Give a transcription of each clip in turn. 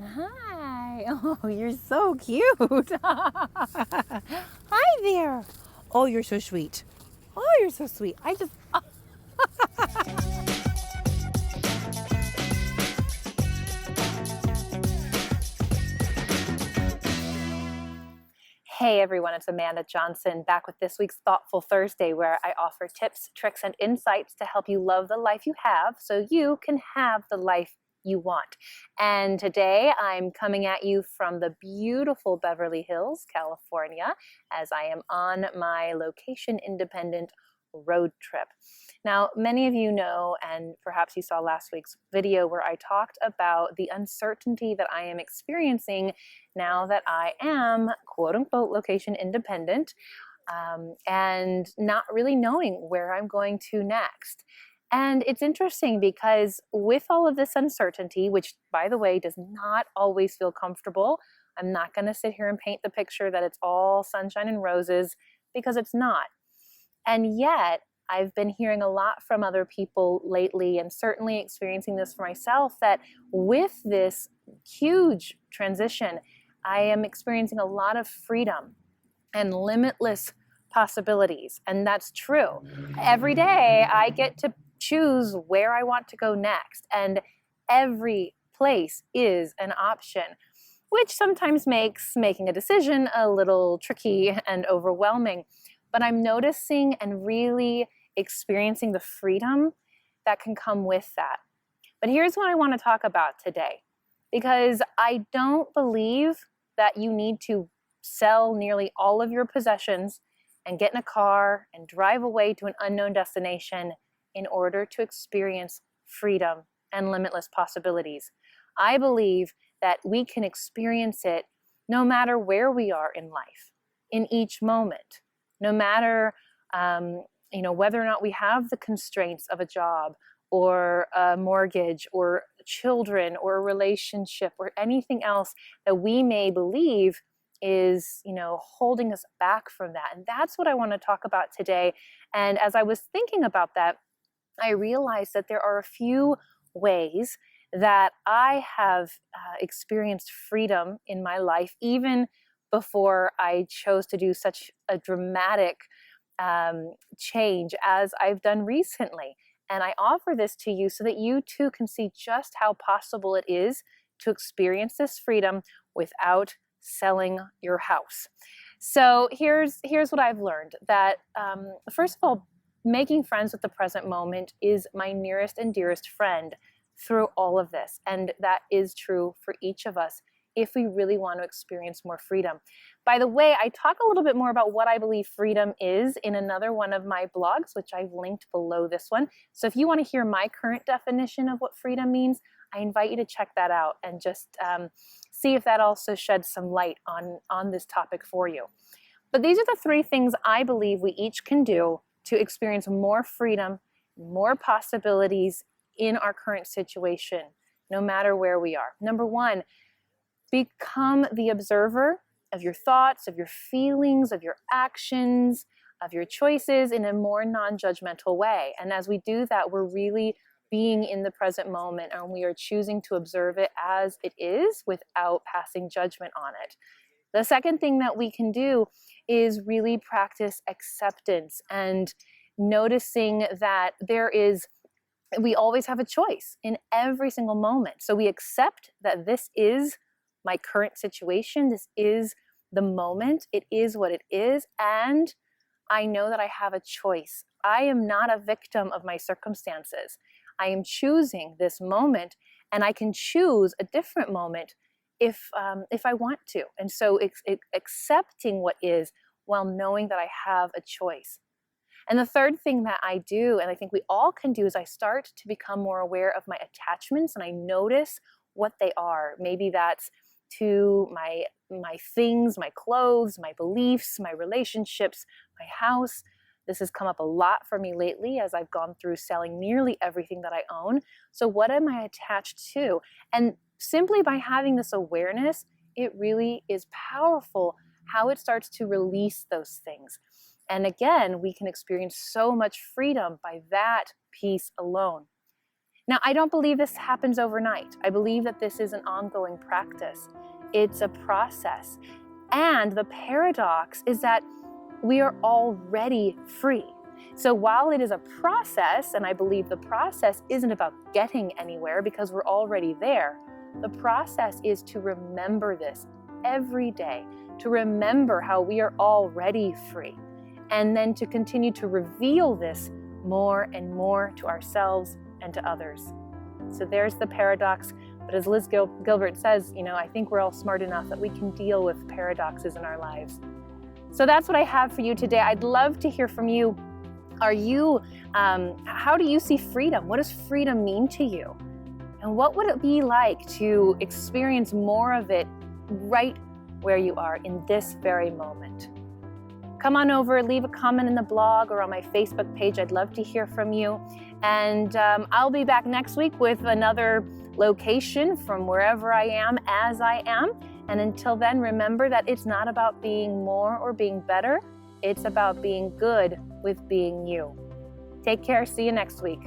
Hi. Oh, you're so cute. Hi there. Oh, you're so sweet. Oh, you're so sweet. Hey everyone, it's Amanda Johnson back with this week's Thoughtful Thursday, where I offer tips, tricks, and insights to help you love the life you have so you can have the life you want. And today I'm coming at you from the beautiful Beverly Hills, California, as I am on my location independent road trip. Now, many of you know, and perhaps you saw last week's video where I talked about the uncertainty that I am experiencing now that I am quote unquote location independent, and not really knowing where I'm going to next. And it's interesting because with all of this uncertainty, which by the way does not always feel comfortable, I'm not going to sit here and paint the picture that it's all sunshine and roses, because it's not. And yet, I've been hearing a lot from other people lately, and certainly experiencing this for myself, that with this huge transition, I am experiencing a lot of freedom and limitless possibilities. And that's true. Every day, I get to choose where I want to go next, and every place is an option, which sometimes makes making a decision a little tricky and overwhelming. But I'm noticing and really experiencing the freedom that can come with that. But here's what I want to talk about today, because I don't believe that you need to sell nearly all of your possessions and get in a car and drive away to an unknown destination in order to experience freedom and limitless possibilities. I believe that we can experience it no matter where we are in life, in each moment, no matter whether or not we have the constraints of a job or a mortgage or children or a relationship or anything else that we may believe is holding us back from that. And that's what I want to talk about today. And as I was thinking about that, I realized that there are a few ways that I have experienced freedom in my life, even before I chose to do such a dramatic change as I've done recently. And I offer this to you so that you too can see just how possible it is to experience this freedom without selling your house. So here's what I've learned, that first of all, making friends with the present moment is my nearest and dearest friend through all of this. And that is true for each of us if we really want to experience more freedom. By the way, I talk a little bit more about what I believe freedom is in another one of my blogs, which I've linked below this one. So if you want to hear my current definition of what freedom means, I invite you to check that out and just see if that also sheds some light on this topic for you. But these are the three things I believe we each can do to experience more freedom, more possibilities in our current situation, no matter where we are. Number one, become the observer of your thoughts, of your feelings, of your actions, of your choices in a more non-judgmental way. And as we do that, we're really being in the present moment, and we are choosing to observe it as it is without passing judgment on it. The second thing that we can do is really practice acceptance and noticing that we always have a choice in every single moment. So we accept that this is my current situation, this is the moment, it is what it is, and I know that I have a choice. I am not a victim of my circumstances. I am choosing this moment, and I can choose a different moment if I want to. And so accepting what is while knowing that I have a choice. And the third thing that I do, and I think we all can do, is I start to become more aware of my attachments, and I notice what they are. Maybe that's to my things, my clothes, my beliefs, my relationships, my house. This has come up a lot for me lately as I've gone through selling nearly everything that I own. So what am I attached to? And simply by having this awareness, it really is powerful how it starts to release those things. And again, we can experience so much freedom by that piece alone. Now, I don't believe this happens overnight. I believe that this is an ongoing practice. It's a process. And the paradox is that we are already free. So while it is a process, and I believe the process isn't about getting anywhere because we're already there, the process is to remember this every day, to remember how we are already free, and then to continue to reveal this more and more to ourselves and to others. So there's the paradox. But as Liz Gilbert says, I think we're all smart enough that we can deal with paradoxes in our lives. So that's what I have for you today. I'd love to hear from you. How do you see freedom? What does freedom mean to you? And what would it be like to experience more of it right where you are in this very moment? Come on over, leave a comment in the blog or on my Facebook page. I'd love to hear from you. And I'll be back next week with another location from wherever I am as I am. And until then, remember that it's not about being more or being better. It's about being good with being you. Take care. See you next week.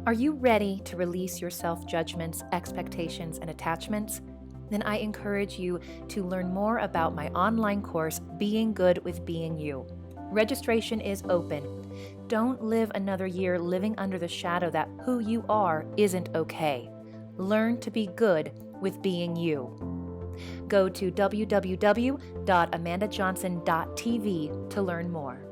Are you ready to release your self-judgments, expectations, and attachments? Then I encourage you to learn more about my online course, Being Good with Being You. Registration is open. Don't live another year living under the shadow that who you are isn't okay. Learn to be good with being you. Go to www.amandajohnson.tv to learn more.